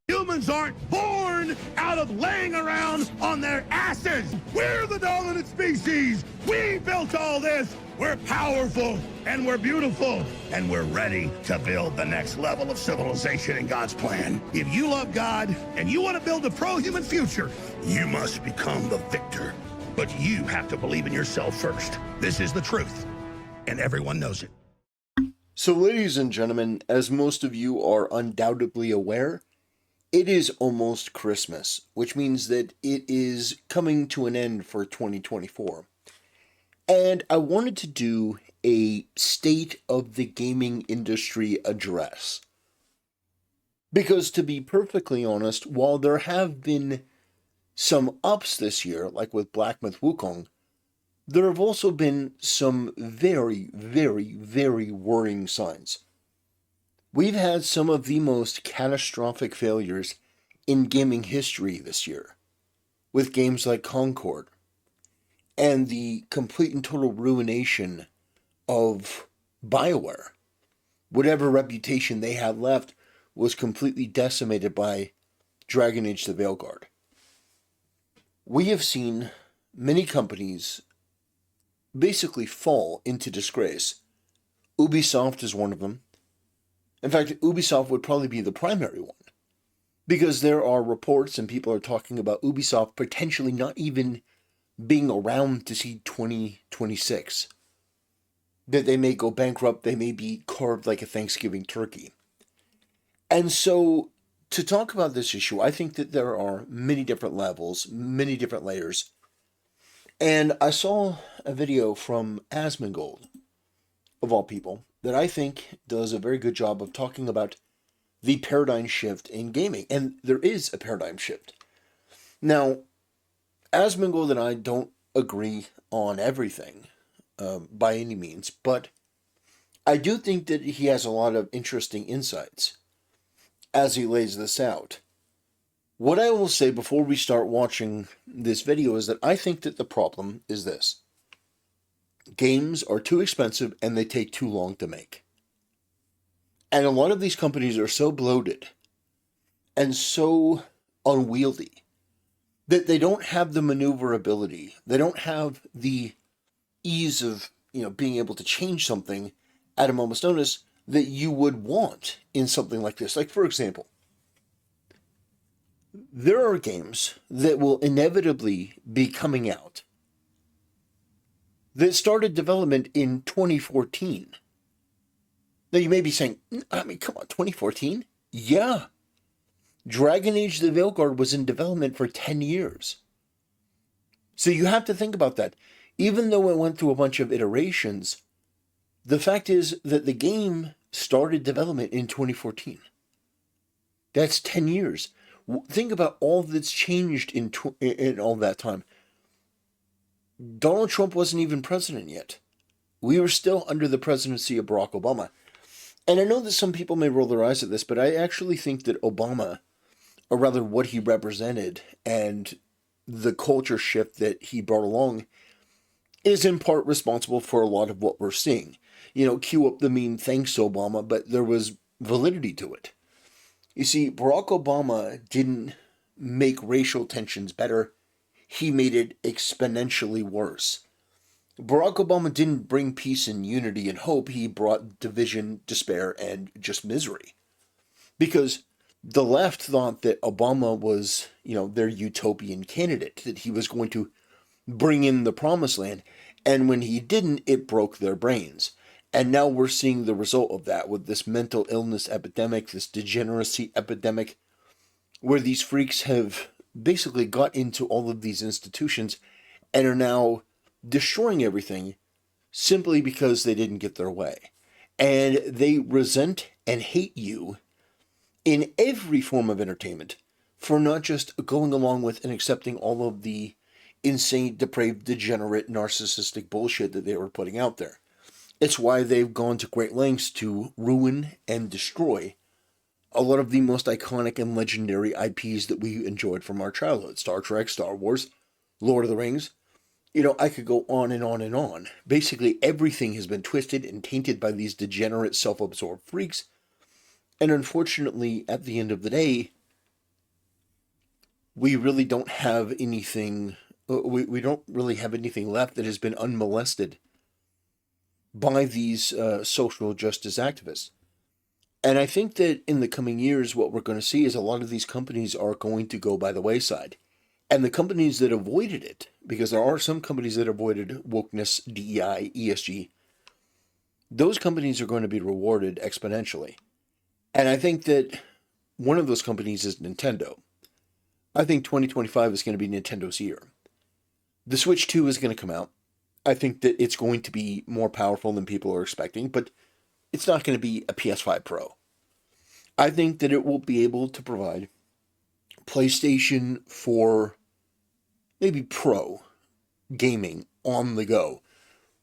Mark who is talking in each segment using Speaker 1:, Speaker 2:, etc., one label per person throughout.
Speaker 1: Humans aren't born out of laying around on their asses. We're the dominant species. We built all this. We're powerful and we're beautiful and we're ready to build the next level of civilization in God's plan. If you love God and you want to build a pro-human future, you must become the victor. But you have to believe in yourself first. This is the truth, and everyone knows it.
Speaker 2: So, ladies and gentlemen, as most of you are undoubtedly aware, it is almost Christmas, which means that it is coming to an end for 2024. And I wanted to do a state of the gaming industry address. Because to be perfectly honest, while there have been some ups this year, like with Blackmouth Wukong, there have also been some very, very, very worrying signs. We've had some of the most catastrophic failures in gaming history this year, with games like Concord, and the complete and total ruination of BioWare. Whatever reputation they had left was completely decimated by Dragon Age the Veilguard. We have seen many companies basically fall into disgrace. Ubisoft is one of them. In fact, Ubisoft would probably be the primary one, because there are reports and people are talking about Ubisoft potentially not even being around to see 2026. That they may go bankrupt, they may be carved like a Thanksgiving turkey. And so, to talk about this issue, I think that there are many different levels, many different layers. And I saw a video from Asmongold, of all people, that I think does a very good job of talking about the paradigm shift in gaming. And there is a paradigm shift. Now, Asmongold and I don't agree on everything by any means, but I do think that he has a lot of interesting insights as he lays this out. What I will say before we start watching this video is that I think that the problem is this. Games are too expensive and they take too long to make. And a lot of these companies are so bloated and so unwieldy that they don't have the maneuverability. They don't have the ease of, being able to change something at a moment's notice that you would want in something like this. Like, for example, there are games that will inevitably be coming out that started development in 2014. Now you may be saying, come on, 2014? Yeah. Dragon Age the Veilguard was in development for 10 years. So you have to think about that. Even though it went through a bunch of iterations, the fact is that the game started development in 2014. That's 10 years. Think about all that's changed in all that time. Donald Trump wasn't even president yet. We were still under the presidency of Barack Obama. And I know that some people may roll their eyes at this, but I actually think that Obama, or rather what he represented and the culture shift that he brought along, is in part responsible for a lot of what we're seeing. Cue up the meme, thanks Obama, but there was validity to it. You see, Barack Obama didn't make racial tensions better. He made it exponentially worse. Barack Obama didn't bring peace and unity and hope. He brought division, despair, and just misery. Because the left thought that Obama was, their utopian candidate, that he was going to bring in the promised land. And when he didn't, it broke their brains. And now we're seeing the result of that with this mental illness epidemic, this degeneracy epidemic, where these freaks have basically got into all of these institutions and are now destroying everything simply because they didn't get their way. And they resent and hate you in every form of entertainment for not just going along with and accepting all of the insane, depraved, degenerate, narcissistic bullshit that they were putting out there. It's why they've gone to great lengths to ruin and destroy a lot of the most iconic and legendary IPs that we enjoyed from our childhood. Star Trek, Star Wars, Lord of the Rings. I could go on and on and on. Basically, everything has been twisted and tainted by these degenerate, self-absorbed freaks. And unfortunately, at the end of the day, we really don't have anything. We don't really have anything left that has been unmolested by these social justice activists. And I think that in the coming years, what we're going to see is a lot of these companies are going to go by the wayside. And the companies that avoided it, because there are some companies that avoided wokeness, DEI, ESG, those companies are going to be rewarded exponentially. And I think that one of those companies is Nintendo. I think 2025 is going to be Nintendo's year. The Switch 2 is going to come out. I think that it's going to be more powerful than people are expecting, but it's not going to be a PS5 Pro. I think that it will be able to provide PlayStation 4, maybe Pro gaming on the go,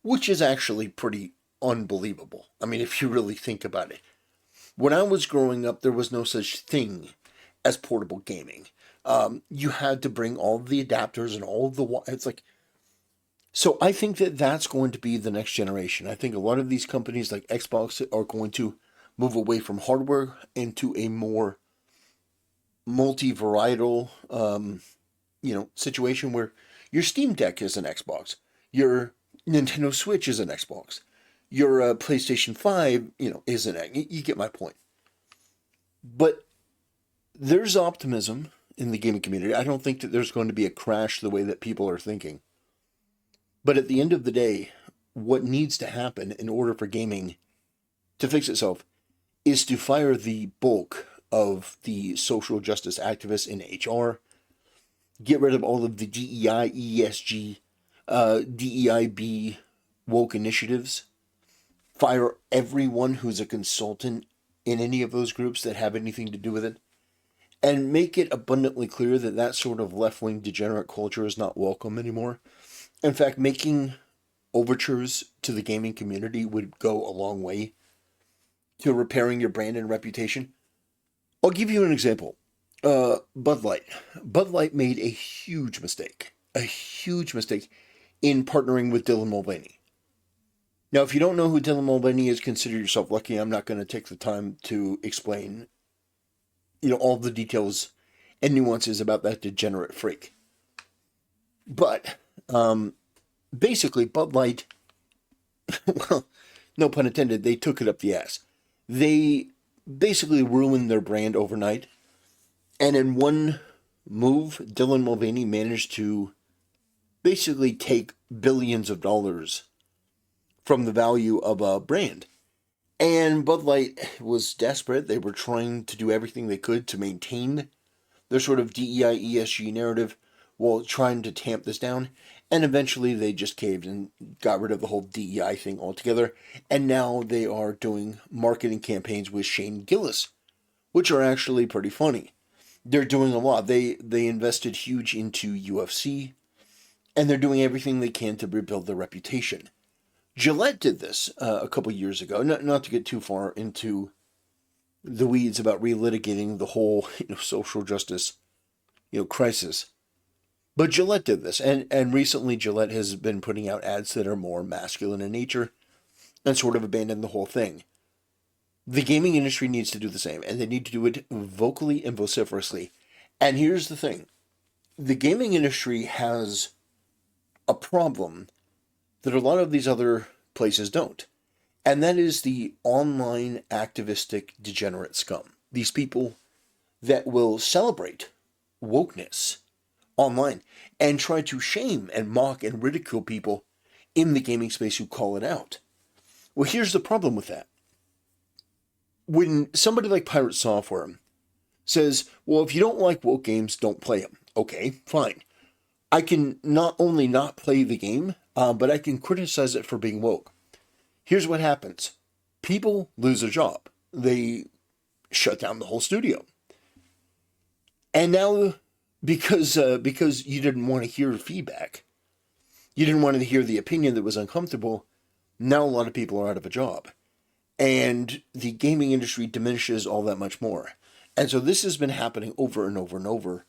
Speaker 2: which is actually pretty unbelievable. I mean, if you really think about it. When I was growing up, there was no such thing as portable gaming. You had to bring all of the adapters and all of the... It's like... So I think that that's going to be the next generation. I think a lot of these companies like Xbox are going to move away from hardware into a more multi-varietal, situation where your Steam Deck is an Xbox, your Nintendo Switch is an Xbox, your PlayStation 5, is an X. You get my point. But there's optimism in the gaming community. I don't think that there's going to be a crash the way that people are thinking. But at the end of the day, what needs to happen in order for gaming to fix itself is to fire the bulk of the social justice activists in HR, get rid of all of the DEI, ESG, DEIB woke initiatives, fire everyone who's a consultant in any of those groups that have anything to do with it, and make it abundantly clear that that sort of left-wing degenerate culture is not welcome anymore. In fact, making overtures to the gaming community would go a long way to repairing your brand and reputation. I'll give you an example. Bud Light. Bud Light made a huge mistake in partnering with Dylan Mulvaney. Now, if you don't know who Dylan Mulvaney is, consider yourself lucky. I'm not going to take the time to explain, all the details and nuances about that degenerate freak. But basically, Bud Light, well, no pun intended, they took it up the ass. They basically ruined their brand overnight. And in one move, Dylan Mulvaney managed to basically take billions of dollars from the value of a brand. And Bud Light was desperate. They were trying to do everything they could to maintain their sort of DEI, ESG narrative while trying to tamp this down. And eventually they just caved and got rid of the whole DEI thing altogether. And now they are doing marketing campaigns with Shane Gillis, which are actually pretty funny. They're doing a lot. They invested huge into UFC, and they're doing everything they can to rebuild their reputation. Gillette did this a couple years ago. Not to get too far into the weeds about relitigating the whole social justice crisis. But Gillette did this, and recently Gillette has been putting out ads that are more masculine in nature and sort of abandoned the whole thing. The gaming industry needs to do the same, and they need to do it vocally and vociferously. And here's the thing. The gaming industry has a problem that a lot of these other places don't. And that is the online activistic degenerate scum. These people that will celebrate wokeness online and try to shame and mock and ridicule people in the gaming space who call it out. Well, here's the problem with that. When somebody like Pirate Software says, well, if you don't like woke games, don't play them. Okay, fine. I can not only not play the game, but I can criticize it for being woke. Here's what happens. People lose their job. They shut down the whole studio. And now, because you didn't want to hear feedback, you didn't want to hear the opinion that was uncomfortable, now a lot of people are out of a job. And the gaming industry diminishes all that much more. And so this has been happening over and over and over.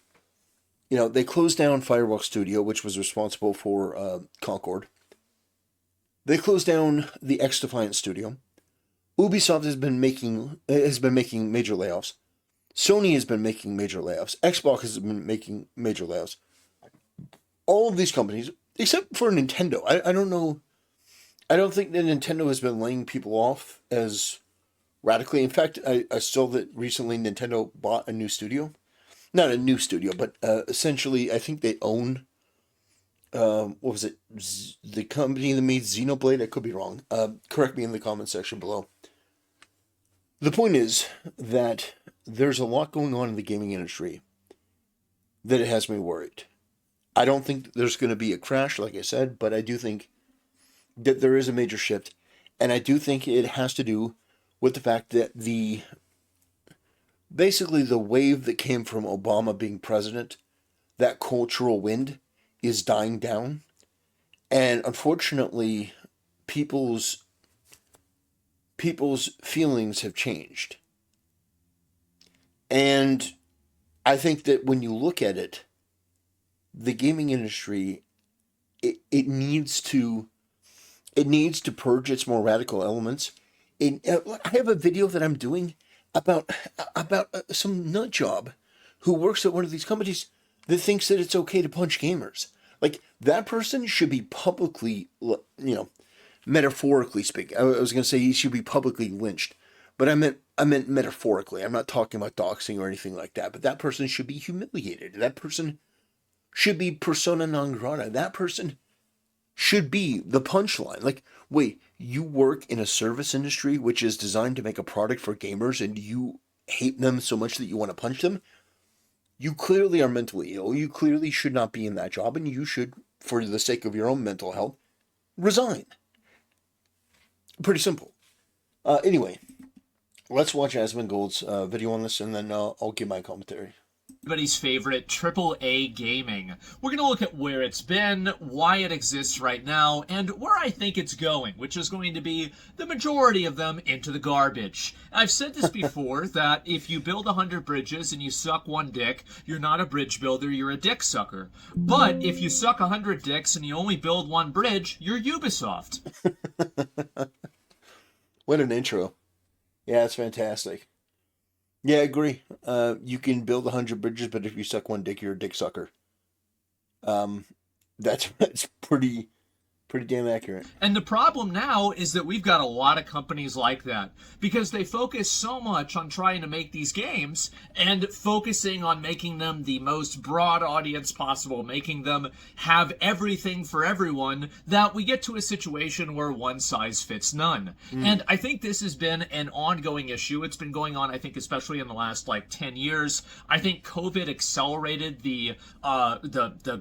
Speaker 2: They closed down Firewalk Studio, which was responsible for Concord. They closed down the X-Defiant Studio. Ubisoft has been making major layoffs. Sony has been making major layoffs. Xbox has been making major layoffs. All of these companies, except for Nintendo, I don't know. I don't think that Nintendo has been laying people off as radically. In fact, I saw that recently Nintendo bought a new studio. Not a new studio, but essentially, I think they own, what was it? The company that made Xenoblade? I could be wrong. Correct me in the comment section below. The point is that there's a lot going on in the gaming industry that it has me worried. I don't think there's going to be a crash, like I said, but I do think that there is a major shift. And I do think it has to do with the fact that basically the wave that came from Obama being president, that cultural wind, is dying down. And unfortunately, people's feelings have changed. And I think that when you look at it, the gaming industry, it needs to purge its more radical elements. I have a video that I'm doing about some nut job who works at one of these companies that thinks that it's okay to punch gamers. Like, that person should be publicly, metaphorically speaking. I was going to say he should be publicly lynched, but I meant metaphorically. I'm not talking about doxing or anything like that, but that person should be humiliated. That person should be persona non grata. That person should be the punchline. Like, wait, you work in a service industry which is designed to make a product for gamers and you hate them so much that you want to punch them? You clearly are mentally ill. You clearly should not be in that job, and you should, for the sake of your own mental health, resign. Pretty simple. Anyway, let's watch Asmongold's video on this, and then I'll give my commentary.
Speaker 3: Everybody's favorite AAA gaming. We're going to look at where it's been, why it exists right now, and where I think it's going, which is going to be the majority of them into the garbage. I've said this before, that if you build 100 bridges and you suck one dick, you're not a bridge builder, you're a dick sucker. But if you suck 100 dicks and you only build one bridge, you're Ubisoft.
Speaker 2: What an intro. Yeah, it's fantastic. Yeah, I agree. You can build 100 bridges, but if you suck one dick, you're a dick sucker. That's pretty damn accurate.
Speaker 3: And the problem now is that we've got a lot of companies like that because they focus so much on trying to make these games and focusing on making them the most broad audience possible, making them have everything for everyone, that we get to a situation where one size fits none. And I think this has been an ongoing issue. It's been going on, I think, especially in the last 10 years. I think COVID accelerated the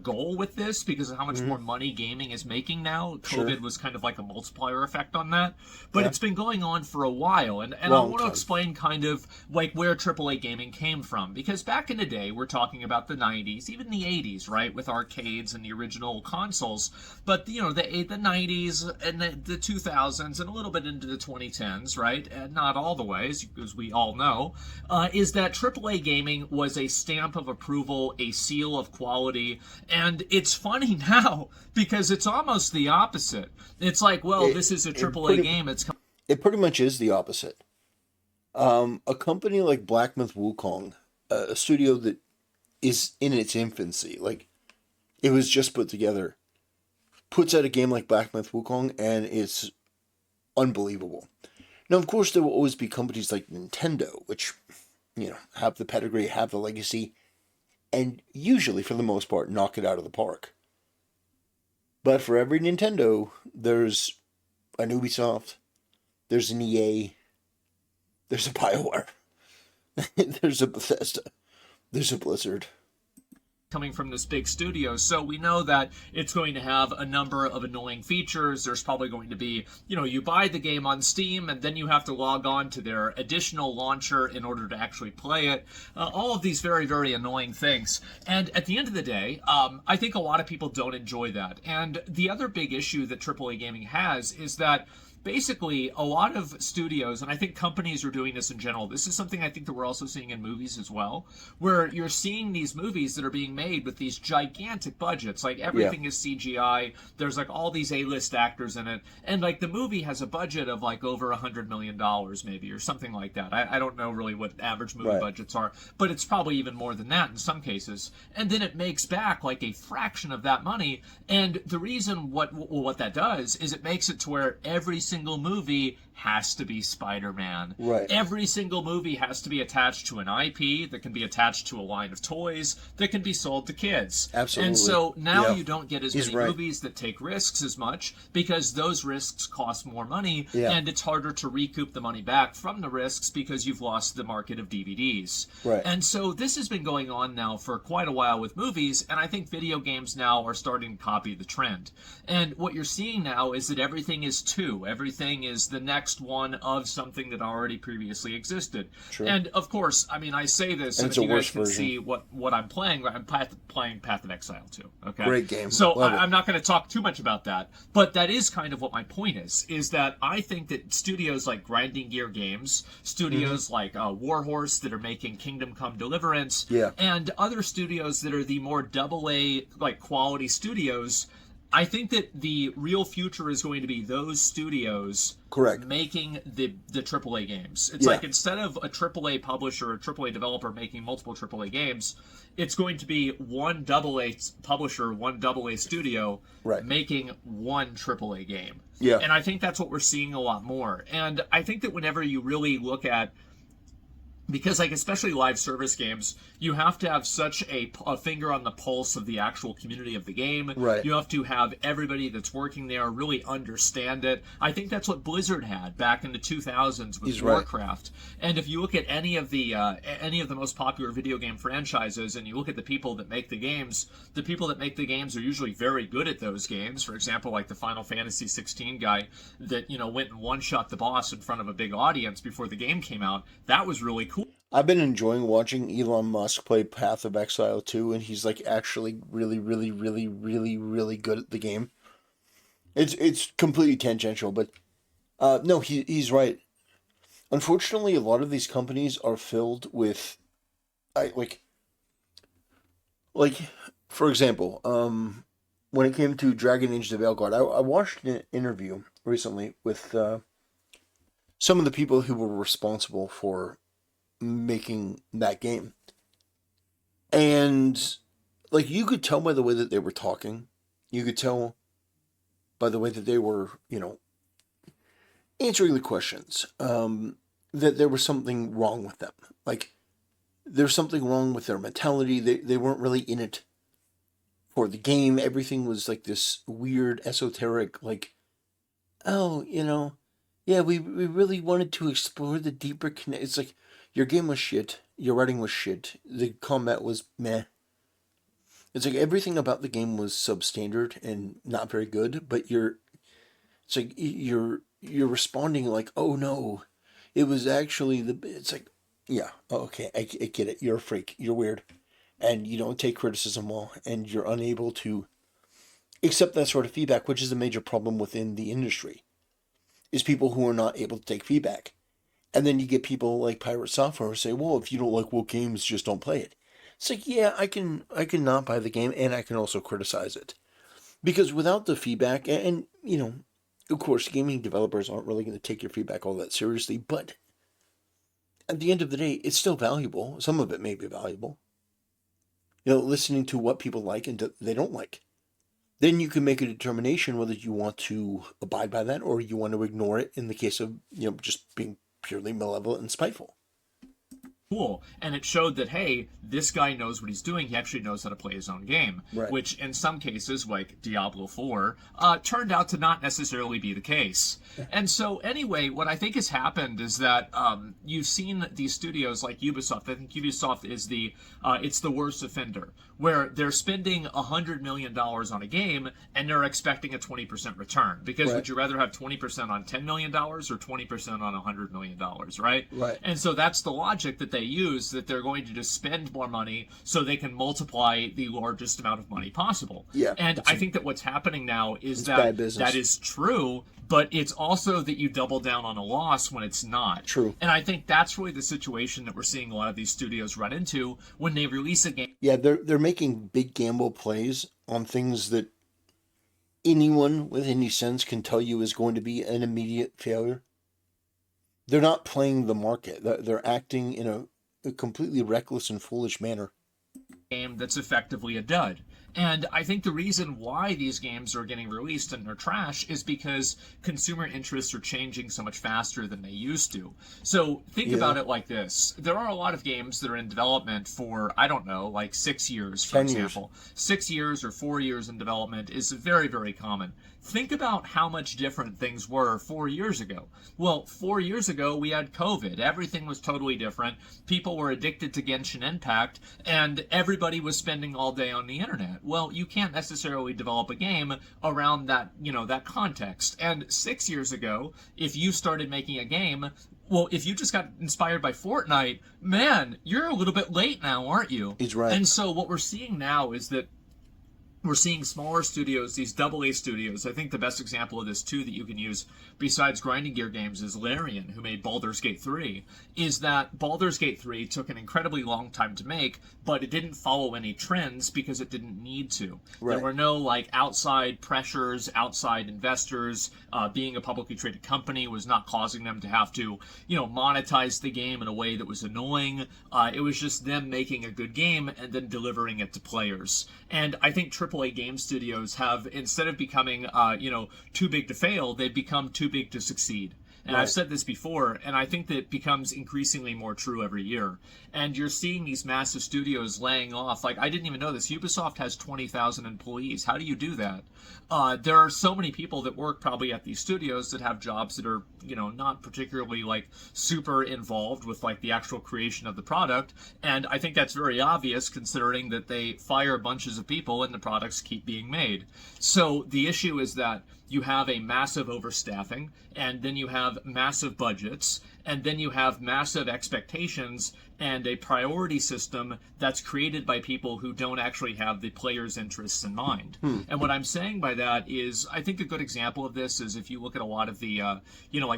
Speaker 3: goal with this because of how much more money gaming is making now. COVID was kind of like a multiplier effect on that, but it's been going on for a while, and I want to explain kind of where AAA gaming came from, because back in the day, we're talking about the 90s, even the 80s, right, with arcades and the original consoles, but the 90s and the 2000s and a little bit into the 2010s, right, and not all the way, as we all know, is that AAA gaming was a stamp of approval, a seal of quality, and it's funny now because it's almost the opposite. It's like, well, this is a AAA game.
Speaker 2: It pretty much is the opposite. A company like Blackmouth Wukong, a studio that is in its infancy, like it was just put together, puts out a game like Blackmouth Wukong, and it's unbelievable. Now, of course, there will always be companies like Nintendo, which, have the pedigree, have the legacy, and usually, for the most part, knock it out of the park. But for every Nintendo, there's an Ubisoft, there's an EA, there's a BioWare, there's a Bethesda, there's a Blizzard.
Speaker 3: Coming from this big studio, so we know that it's going to have a number of annoying features. There's probably going to be, you buy the game on Steam and then you have to log on to their additional launcher in order to actually play it. All of these very, very annoying things. And at the end of the day, I think a lot of people don't enjoy that. And the other big issue that AAA gaming has is that basically a lot of studios, and I think companies are doing this in general. This is something I think that we're also seeing in movies as well, where you're seeing these movies that are being made with these gigantic budgets. Like everything is CGI. There's like all these A-list actors in it, and like the movie has a budget of like over $100 million maybe, or something like that. I don't know really what average movie budgets are, but it's probably even more than that in some cases. And then it makes back like a fraction of that money. And the reason what that does is it makes it to where every single movie has to be Spider-Man.
Speaker 2: Right.
Speaker 3: Every single movie has to be attached to an IP that can be attached to a line of toys that can be sold to kids.
Speaker 2: Absolutely.
Speaker 3: And so now you don't get as many
Speaker 2: right.
Speaker 3: movies that take risks as much because those risks cost more money, and it's harder to recoup the money back from the risks because you've lost the market of DVDs.
Speaker 2: Right.
Speaker 3: And so this has been going on now for quite a while with movies, and I think video games now are starting to copy the trend. And what you're seeing now is that everything is two. Everything is the next one of something that already previously existed.
Speaker 2: True.
Speaker 3: And of course, I mean, I say this so that you guys can see what I'm playing. I'm playing Path of Exile 2. Okay.
Speaker 2: Great game.
Speaker 3: So I'm not going to talk too much about that, but that is kind of what my point is that I think that studios like Grinding Gear Games, studios like Warhorse that are making Kingdom Come Deliverance, and other studios that are the more AA like quality studios, I think that the real future is going to be those studios making the AAA games. It's like instead of a AAA publisher or a AAA developer making multiple AAA games, it's going to be one AA publisher, one AA studio making one AAA game. Yeah. And I think that's what we're seeing a lot more. And I think that whenever you really look at, because like especially live service games, you have to have such a finger on the pulse of the actual community of the game. Right. You have to have everybody that's working there really understand it. I think that's what Blizzard had back in the 2000s with Warcraft. And if you look at any of the most popular video game franchises, and you look at the people that make the games are usually very good at those games. For example, like the Final Fantasy 16 guy that went and one-shot the boss in front of a big audience before the game came out. That was really cool.
Speaker 2: I've been enjoying watching Elon Musk play Path of Exile 2, and he's like actually really good at the game. It's completely tangential, but no, he's right. Unfortunately, a lot of these companies are filled with, like for example, when it came to Dragon Age: The Veilguard, I watched an interview recently with some of the people who were responsible for making that game, and like you could tell by the way that they were talking, you could tell by the way that they were answering the questions, that there was something wrong with them. Like there's something wrong with their mentality. They weren't really in it for the game. Everything was like this weird esoteric, like, oh, yeah, we really wanted to explore the deeper It's like, your game was shit, your writing was shit, the combat was meh. It's like everything about the game was substandard and not very good, but you're responding like, oh no, it was actually it's like, yeah, okay, I get it, you're a freak, you're weird, and you don't take criticism well, and you're unable to accept that sort of feedback, which is a major problem within the industry, is people who are not able to take feedback. And then you get people like Pirate Software who say, well, if you don't like what games, just don't play it. It's like, yeah, I can not buy the game, and I can also criticize it. Because without the feedback, and of course, gaming developers aren't really going to take your feedback all that seriously, but at the end of the day, it's still valuable. Some of it may be valuable. Listening to what people like and they don't like. Then you can make a determination whether you want to abide by that or you want to ignore it in the case of, just being purely malevolent and spiteful.
Speaker 3: Cool. And it showed that, hey, this guy knows what he's doing. He actually knows how to play his own game, which in some cases, like Diablo 4, turned out to not necessarily be the case. And so anyway, what I think has happened is that you've seen these studios like Ubisoft. I think Ubisoft is it's the worst offender, where they're spending $100 million on a game and they're expecting a 20% return. Because would you rather have 20% on $10 million or 20% on $100 million, right? Right. And so that's the logic that they use that they're going to just spend more money so they can multiply the largest amount of money possible.
Speaker 2: Yeah,
Speaker 3: And I think that what's happening now is that
Speaker 2: bad business.
Speaker 3: that is true, but it's also that you double down on a loss when it's not.
Speaker 2: True.
Speaker 3: And I think that's really the situation that we're seeing a lot of these studios run into when they release a game.
Speaker 2: Yeah, they're making big gamble plays on things that anyone with any sense can tell you is going to be an immediate failure. They're not playing the market. They're acting in a completely reckless and foolish manner.
Speaker 3: Game that's effectively a dud. And I think the reason why these games are getting released and they're trash is because consumer interests are changing so much faster than they used to. So think about it like this. There are a lot of games that are in development for, I don't know, like 6 years, for
Speaker 2: 10 years.
Speaker 3: example. 6 years or 4 years in development is very, very common. Think about how much different things were 4 years ago. Well, 4 years ago, we had COVID. Everything was totally different. People were addicted to Genshin Impact, and everybody was spending all day on the internet. Well, you can't necessarily develop a game around that, that context. And 6 years ago, if you started making a game, well, if you just got inspired by Fortnite, man, you're a little bit late now, aren't you?
Speaker 2: He's right.
Speaker 3: And so what we're seeing now is that we're seeing smaller studios, these AA studios. I think the best example of this, too, that you can use besides grinding gear games is Larian, who made Baldur's Gate 3, is that Baldur's Gate 3 took an incredibly long time to make, but it didn't follow any trends because it didn't need to.
Speaker 2: Right.
Speaker 3: There were no, outside pressures, outside investors. Being a publicly traded company was not causing them to have to, monetize the game in a way that was annoying. It was just them making a good game and then delivering it to players. And I think AAA game studios have, instead of becoming, too big to fail, they've become too big to succeed. And I've said this before, and I think that it becomes increasingly more true every year. And you're seeing these massive studios laying off. I didn't even know this. Ubisoft has 20,000 employees. How do you do that? There are so many people that work probably at these studios that have jobs that are, not particularly, super involved with, the actual creation of the product. And I think that's very obvious considering that they fire bunches of people and the products keep being made. So the issue is that you have a massive overstaffing, and then you have massive budgets, and then you have massive expectations and a priority system that's created by people who don't actually have the player's interests in mind. And what I'm saying by that is, I think a good example of this is if you look at a lot of the,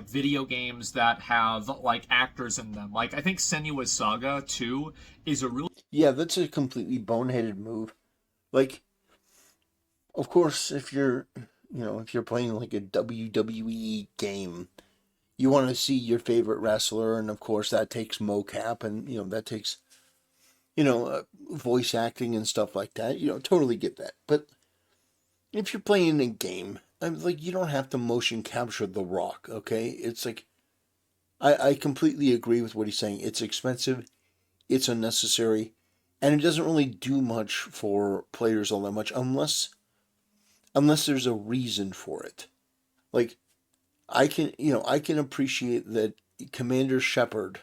Speaker 3: video games that have, actors in them. I think Senua Saga 2 is a real...
Speaker 2: Yeah, that's a completely boneheaded move. Of course, if you're playing a WWE game, you want to see your wrestler, and of course that takes mocap, and that takes voice acting and stuff like that. Totally get that. But if you're playing a game, you don't have to motion capture The Rock, okay? It's I completely agree with what he's saying. It's expensive, it's unnecessary, and it doesn't really do much for players all that much unless there's a reason for it. I can appreciate that Commander Shepard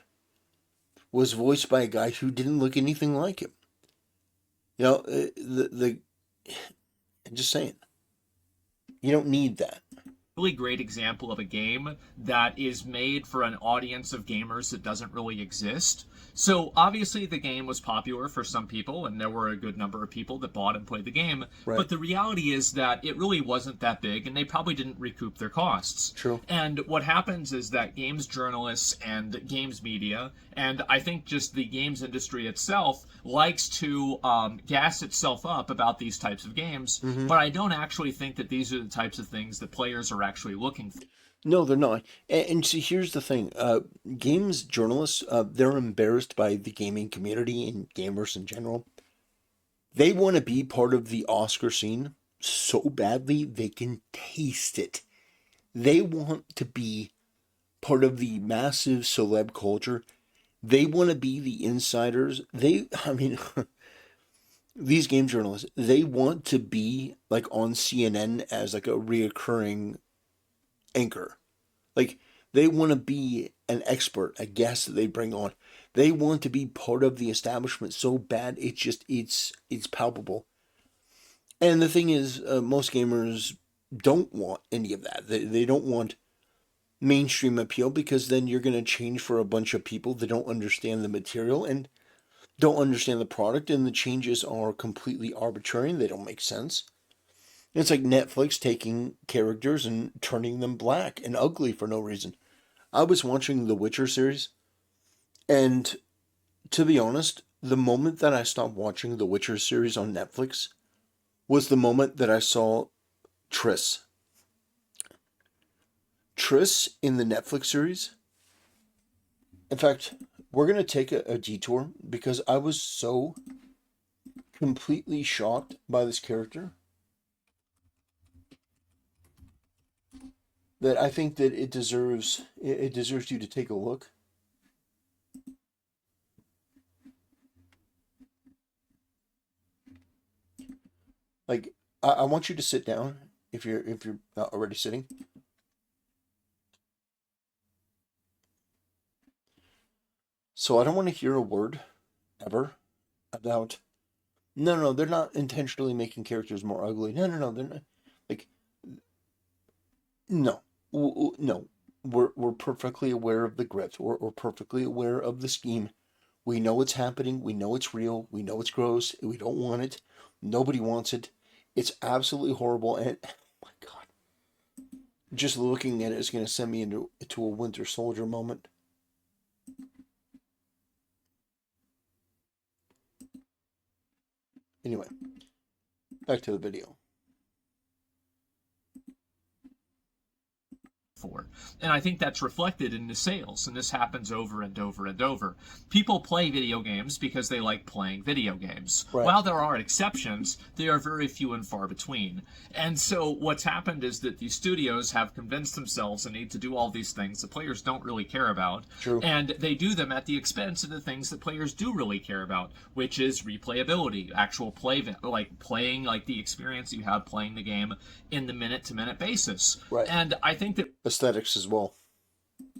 Speaker 2: was voiced by a guy who didn't look anything like him. I'm just saying, you don't need that.
Speaker 3: Really great example of a game that is made for an audience of gamers that doesn't really exist. So obviously the game was popular for some people, and there were a good number of people that bought and played the game.
Speaker 2: Right.
Speaker 3: But the reality is that it really wasn't that big, and they probably didn't recoup their costs.
Speaker 2: True.
Speaker 3: And what happens is that games journalists and games media, and I think just the games industry itself, likes to gas itself up about these types of games. But I don't actually think that these are the types of things that players are actually looking for.
Speaker 2: No, they're not. And see, here's the thing. Games journalists, they're embarrassed by the gaming community and gamers in general. They want to be part of the Oscar scene so badly they can taste it. They want to be part of the massive celeb culture. They want to be the insiders. These game journalists, they want to be on CNN as a reoccurring anchor. They want to be an expert, a guest that they bring on. They want to be part of the establishment so bad it's palpable. And the thing is, most gamers don't want any of that. They don't want mainstream appeal, because then you're going to change for a bunch of people that don't understand the material and don't understand the product, and the changes are completely arbitrary and they don't make sense. It's like Netflix taking characters and turning them black and ugly for no reason. I was watching the Witcher series, and to be honest, the moment that I stopped watching the Witcher series on Netflix was the moment that I saw Triss. Triss in the Netflix series. In fact, we're going to take a detour because I was so completely shocked by this character that I think that it deserves you to take a look. Like, I want you to sit down if you're not already sitting. So I don't want to hear a word ever about no, they're not intentionally making characters more ugly. No, they're not. Like, no, no. We're perfectly aware of the grift. We're perfectly aware of the scheme. We know it's happening. We know it's real. We know it's gross. We don't want it. Nobody wants it. It's absolutely horrible. And oh my God, just looking at it is going to send me into a Winter Soldier moment. Anyway, back to the video.
Speaker 3: For. And I think that's reflected in the sales, and this happens over and over and over. People play video games because they like playing video games.
Speaker 2: Right.
Speaker 3: While there are exceptions, they are very few and far between. And so what's happened is that these studios have convinced themselves they need to do all these things that players don't really care about.
Speaker 2: True.
Speaker 3: And they do them at the expense of the things that players do really care about, which is replayability, actual play, like playing, like the experience you have playing the game in the minute-to-minute basis.
Speaker 2: Right.
Speaker 3: And I think that
Speaker 2: aesthetics as well.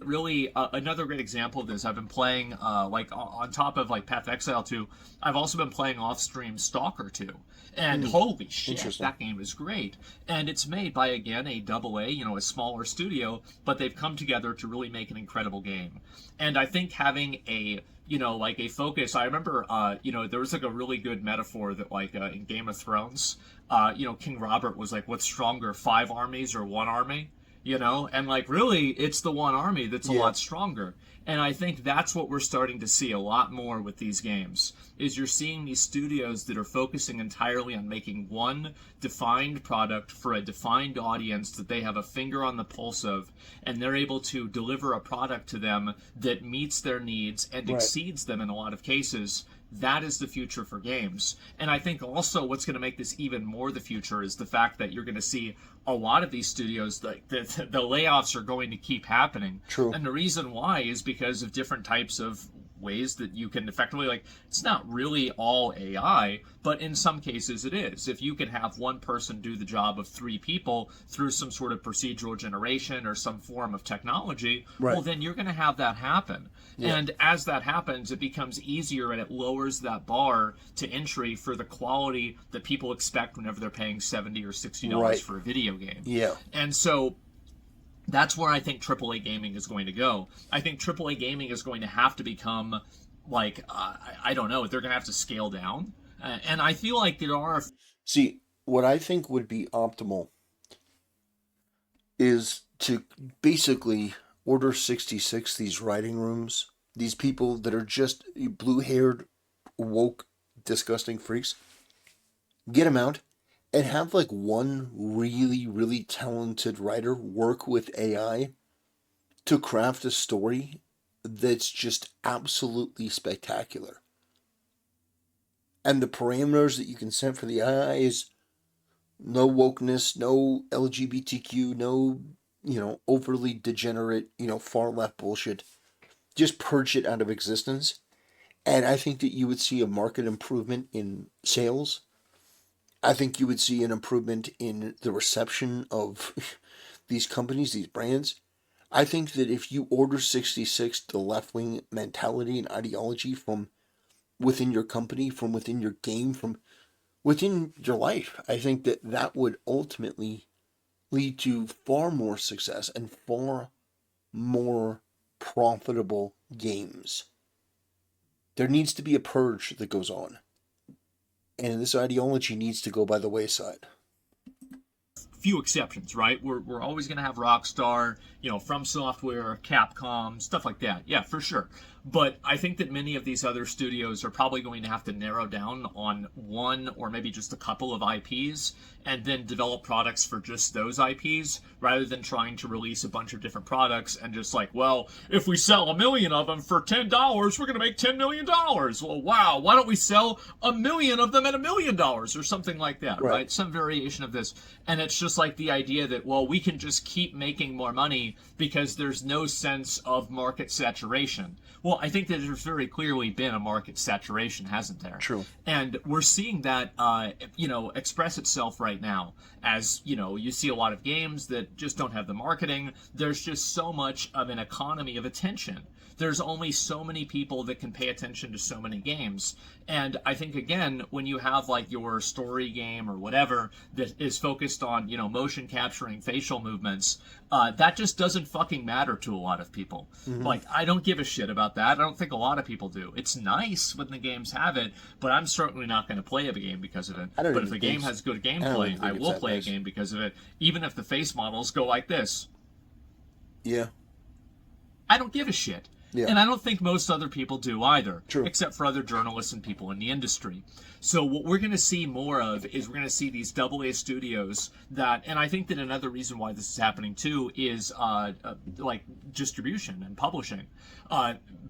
Speaker 3: Really, another great example of this, I've been playing, like, on top of, like, Path of Exile 2, I've also been playing off-stream Stalker 2. And holy shit, that game is great. And it's made by, again, a AA, you know, a smaller studio, but they've come together to really make an incredible game. And I think having a, you know, like, a focus, I remember, you know, there was, like, a really good metaphor that, like, in Game of Thrones, you know, King Robert was like, what's stronger, 5 armies or 1 army? You know, and like really it's the one army that's a lot stronger. And I think that's what we're starting to see a lot more with these games, is you're seeing these studios that are focusing entirely on making one defined product for a defined audience that they have a finger on the pulse of, and they're able to deliver a product to them that meets their needs and exceeds them in a lot of cases. That is the future for games. And I think also what's going to make this even more the future is the fact that you're going to see a lot of these studios, like the layoffs are going to keep happening.
Speaker 2: True.
Speaker 3: And the reason why is because of different types of ways that you can effectively, like, it's not really all AI, but in some cases it is. If you can have one person do the job of 3 people through some sort of procedural generation or some form of technology, well, then you're going to have that happen. And as that happens, it becomes easier and it lowers that bar to entry for the quality that people expect whenever they're paying $70 or $60 for a video game.
Speaker 2: Yeah.
Speaker 3: And so that's where I think AAA gaming is going to go. I think AAA gaming is going to have to become, like, I don't know, they're going to have to scale down. And I feel like there are...
Speaker 2: See, what I think would be optimal is to basically Order 66, these writing rooms, these people that are just blue-haired, woke, disgusting freaks, get them out and have like one really, really talented writer work with AI to craft a story that's just absolutely spectacular. And the parameters that you can set for the AI is no wokeness, no LGBTQ, no, you know, overly degenerate, you know, far left bullshit. Just purge it out of existence. And I think that you would see a market improvement in sales. I think you would see an improvement in the reception of these companies, these brands. I think that if you Order 66 the left-wing mentality and ideology from within your company, from within your game, from within your life, I think that would ultimately lead to far more success and far more profitable games. There needs to be a purge that goes on. And this ideology needs to go by the wayside.
Speaker 3: Few exceptions, right? We're always going to have Rockstar, From Software, Capcom, stuff like that. Yeah, for sure. But I think that many of these other studios are probably going to have to narrow down on one or maybe just a couple of IPs and then develop products for just those IPs rather than trying to release a bunch of different products and just like, well, if we sell 1 million of them for $10, we're going to make $10 million. Well, wow, why don't we sell 1 million of them at $1 million or something like that, right? Some variation of this. And it's just like the idea that, well, we can just keep making more money because there's no sense of market saturation. Well, I think that there's very clearly been a market saturation, hasn't there?
Speaker 2: True.
Speaker 3: And we're seeing that, express itself right now as, you see a lot of games that just don't have the marketing. There's just so much of an economy of attention. There's only so many people that can pay attention to so many games. And I think, again, when you have like your story game or whatever that is focused on, motion capturing facial movements, that just doesn't fucking matter to a lot of people. Like, I don't give a shit about that. I don't think a lot of people do. It's nice when the games have it, but I'm certainly not going to play a game because of it. But if the game has good gameplay, I will play a game because of it, even if the face models go like this.
Speaker 2: Yeah.
Speaker 3: I don't give a shit.
Speaker 2: Yeah.
Speaker 3: And I don't think most other people do either,
Speaker 2: True.
Speaker 3: Except for other journalists and people in the industry. So what we're going to see more of is we're going to see these AA studios that, and I think that another reason why this is happening too is like distribution and publishing.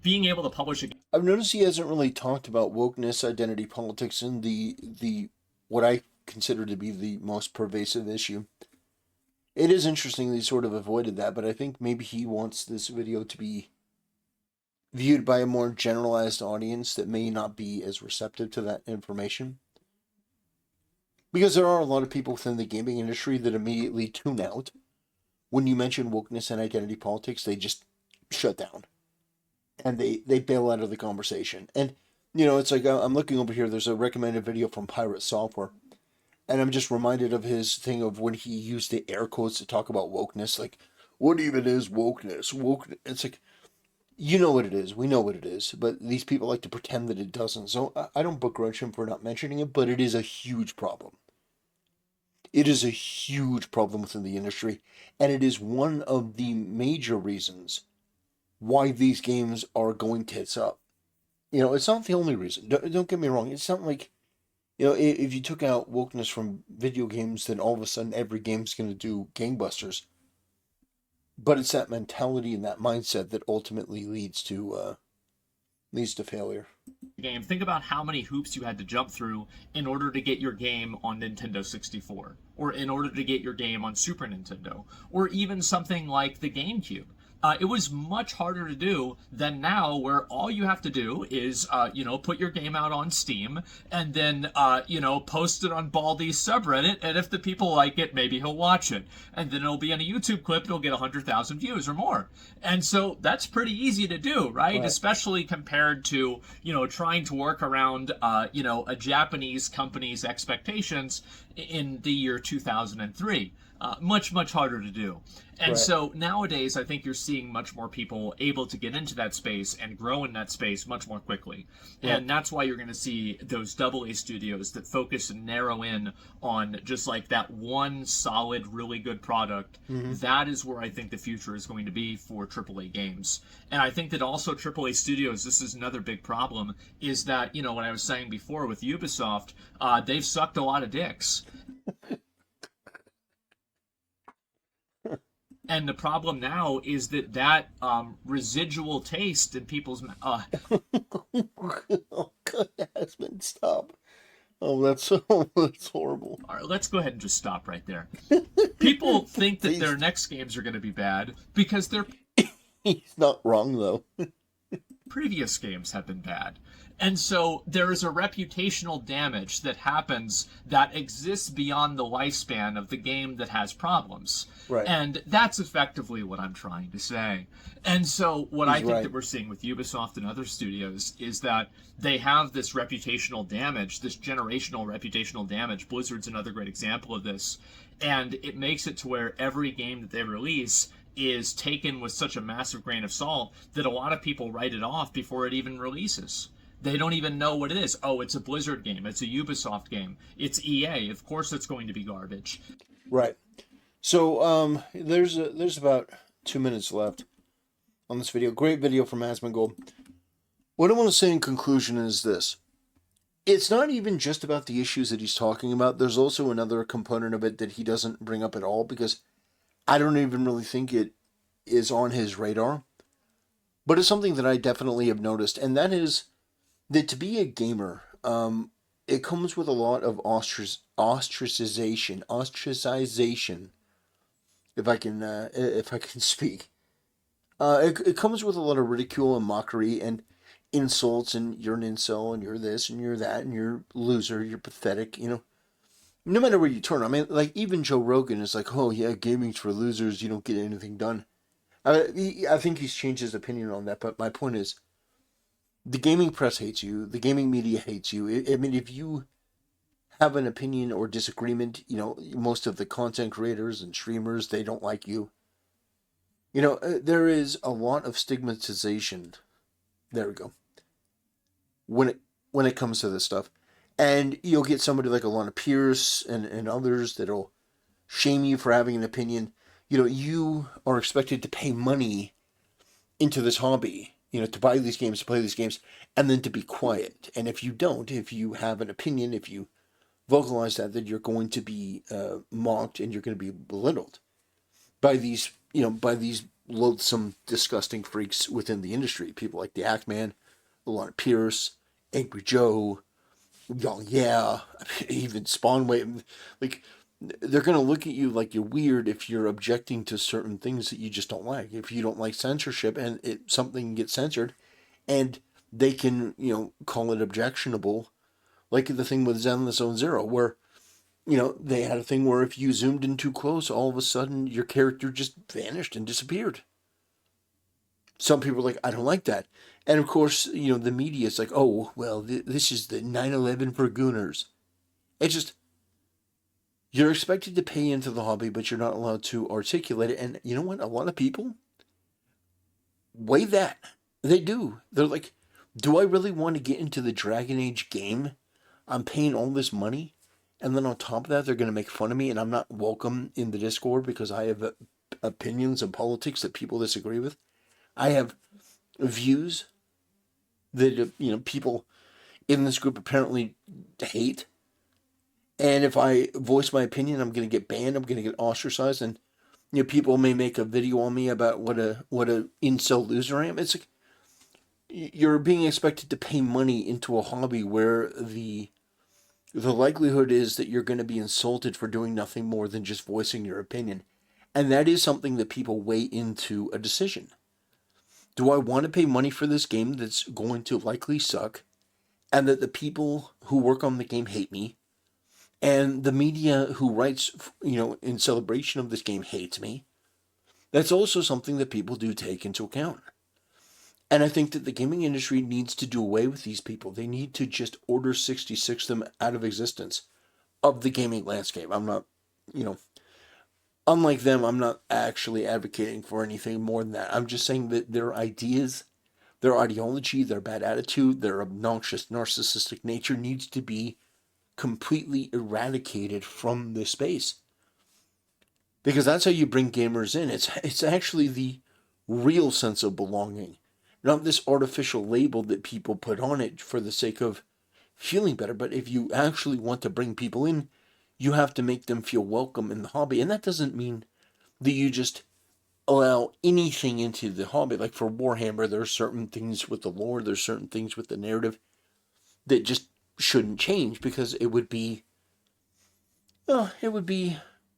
Speaker 3: Being able to publish a game.
Speaker 2: I've noticed he hasn't really talked about wokeness, identity politics, and the what I consider to be the most pervasive issue. It is interesting that he sort of avoided that, but I think maybe he wants this video to be viewed by a more generalized audience that may not be as receptive to that information. Because there are a lot of people within the gaming industry that immediately tune out. When you mention wokeness and identity politics, they just shut down. And they bail out of the conversation. And, it's like, I'm looking over here, there's a recommended video from Pirate Software. And I'm just reminded of his thing of when he used the air quotes to talk about wokeness. Like, what even is wokeness? Wokeness. It's like, you know what it is. We know what it is. But these people like to pretend that it doesn't. So I don't begrudge him for not mentioning it, but it is a huge problem. It is a huge problem within the industry. And it is one of the major reasons why these games are going tits up. It's not the only reason. Don't get me wrong. It's not like, if you took out wokeness from video games, then all of a sudden every game's going to do gangbusters. But it's that mentality and that mindset that ultimately leads to failure.
Speaker 3: Game. Think about how many hoops you had to jump through in order to get your game on Nintendo 64, or in order to get your game on Super Nintendo, or even something like the GameCube. It was much harder to do than now, where all you have to do is, put your game out on Steam and then, post it on Baldi's subreddit. And if the people like it, maybe he'll watch it. And then it'll be in a YouTube clip. It'll get 100,000 views or more. And so that's pretty easy to do, right? Especially compared to, trying to work around, a Japanese company's expectations in the year 2003. Much, much harder to do. And so nowadays, I think you're seeing much more people able to get into that space and grow in that space much more quickly. And that's why you're going to see those AA studios that focus and narrow in on just like that one solid, really good product. That is where I think the future is going to be for AAA games. And I think that also AAA studios, this is another big problem, is that, what I was saying before with Ubisoft, they've sucked a lot of dicks. And the problem now is that residual taste in people's oh
Speaker 2: God, Aspen, stop. That's horrible.
Speaker 3: All right, let's go ahead and just stop right there. People think that their next games are going to be bad because their
Speaker 2: He's not wrong, though.
Speaker 3: previous games have been bad. And so there is a reputational damage that happens that exists beyond the lifespan of the game that has problems.
Speaker 2: Right.
Speaker 3: And that's effectively what I'm trying to say. And so what I think that we're seeing with Ubisoft and other studios is that they have this reputational damage, this generational reputational damage. Blizzard's another great example of this. And it makes it to where every game that they release is taken with such a massive grain of salt that a lot of people write it off before it even releases. They don't even know what it is. Oh, it's a Blizzard game. It's a Ubisoft game. It's EA. Of course it's going to be garbage.
Speaker 2: Right. So there's about 2 minutes left on this video. Great video from Asmongold. What I want to say in conclusion is this. It's not even just about the issues that he's talking about. There's also another component of it that he doesn't bring up at all, because I don't even really think it is on his radar. But it's something that I definitely have noticed, and that is that to be a gamer, it comes with a lot of ostracization, if I can speak. It comes with a lot of ridicule and mockery and insults, and you're an incel, and you're this, and you're that, and you're a loser, you're pathetic, you know. No matter where you turn, I mean, like, even Joe Rogan is like, oh yeah, gaming's for losers, you don't get anything done. I think he's changed his opinion on that, but my point is, the gaming press hates you, the gaming media hates you. I mean, if you have an opinion or disagreement, you know, most of the content creators and streamers, they don't like you. You know, there is a lot of stigmatization. There we go. When it comes to this stuff. And you'll get somebody like Alana Pierce and others that'll shame you for having an opinion. You know, you are expected to pay money into this hobby, you know, to buy these games, to play these games, and then to be quiet. And if you don't, if you have an opinion, if you vocalize that you're going to be mocked and you're going to be belittled by these, you know, by these loathsome, disgusting freaks within the industry. People like the Ackman, Alana Pierce, Angry Joe, Young Yeah, even Spawnwave. Like, they're going to look at you like you're weird if you're objecting to certain things that you just don't like. If you don't like censorship and something gets censored, and they can, you know, call it objectionable, like the thing with Zenless Zone Zero, where, you know, they had a thing where if you zoomed in too close, all of a sudden your character just vanished and disappeared. Some people are like, I don't like that. And of course, you know, the media is like, oh, well, this is the 9/11 for gooners. It's just, you're expected to pay into the hobby, but you're not allowed to articulate it. And you know what? A lot of people weigh that. They do. They're like, do I really want to get into the Dragon Age game? I'm paying all this money, and then on top of that, they're going to make fun of me, and I'm not welcome in the Discord because I have opinions and politics that people disagree with. I have views that, you know, people in this group apparently hate. And if I voice my opinion, I'm going to get banned. I'm going to get ostracized, and, you know, people may make a video on me about what a incel loser I am. It's like, you're being expected to pay money into a hobby where the likelihood is that you're going to be insulted for doing nothing more than just voicing your opinion. And that is something that people weigh into a decision. Do I want to pay money for this game that's going to likely suck, and that the people who work on the game hate me, and the media who writes, you know, in celebration of this game hates me? That's also something that people do take into account. And I think that the gaming industry needs to do away with these people. They need to just Order 66 them out of existence of the gaming landscape. I'm not, you know, unlike them, I'm not actually advocating for anything more than that. I'm just saying that their ideas, their ideology, their bad attitude, their obnoxious, narcissistic nature needs to be completely eradicated from this space. Because that's how you bring gamers in. It's actually the real sense of belonging. Not this artificial label that people put on it for the sake of feeling better. But if you actually want to bring people in, you have to make them feel welcome in the hobby. And that doesn't mean that you just allow anything into the hobby. Like for Warhammer, there are certain things with the lore, there's certain things with the narrative that just shouldn't change, because it would be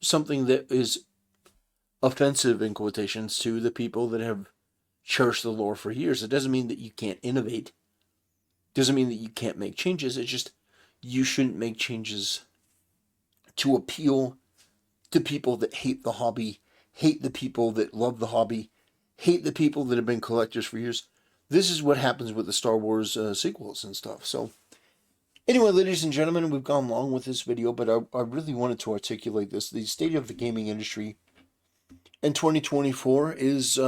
Speaker 2: something that is offensive, in quotations, to the people that have cherished the lore for years. It doesn't mean that you can't innovate. It doesn't mean that you can't make changes. It's just, you shouldn't make changes to appeal to people that hate the hobby, hate the people that love the hobby, hate the people that have been collectors for years. This is what happens with the Star Wars sequels and stuff. So anyway, ladies and gentlemen, we've gone long with this video, but I really wanted to articulate this. The state of the gaming industry And 2024 is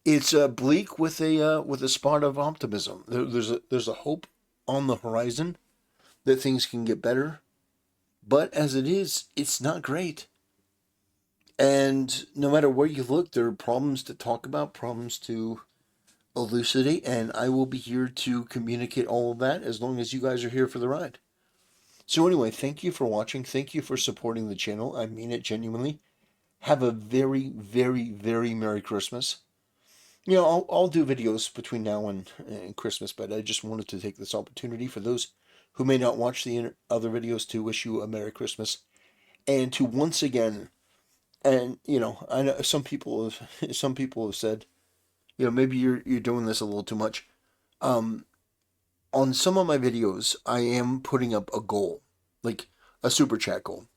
Speaker 2: it's bleak with a spot of optimism. There's a hope on the horizon that things can get better, but as it is, it's not great. And no matter where you look, there are problems to talk about, problems to elucidate, and I will be here to communicate all of that as long as you guys are here for the ride. So anyway, thank you for watching. Thank you for supporting the channel. I mean it genuinely. Have a very, very, very Merry Christmas. You know, I'll do videos between now and Christmas, but I just wanted to take this opportunity for those who may not watch the other videos to wish you a Merry Christmas. And to once again, and you know, I know some people have said, you know, maybe you're doing this a little too much. On some of my videos, I am putting up a goal, like a super chat goal.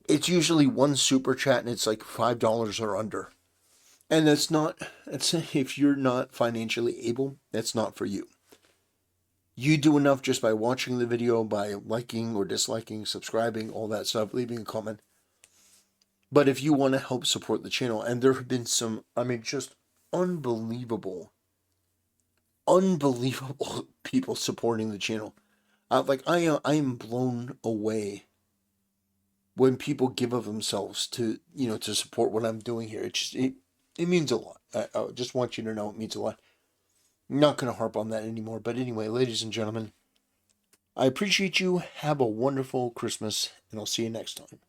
Speaker 2: It's usually one super chat and it's like $5 or under. And that's if you're not financially able, that's not for you. You do enough just by watching the video, by liking or disliking, subscribing, all that stuff, leaving a comment. But if you want to help support the channel, and there have been some, I mean, just unbelievable people supporting the channel. I am blown away when people give of themselves to, you know, to support what I'm doing here. It means a lot. I just want you to know it means a lot. I'm not going to harp on that anymore. But anyway, ladies and gentlemen, I appreciate you. Have a wonderful Christmas, and I'll see you next time.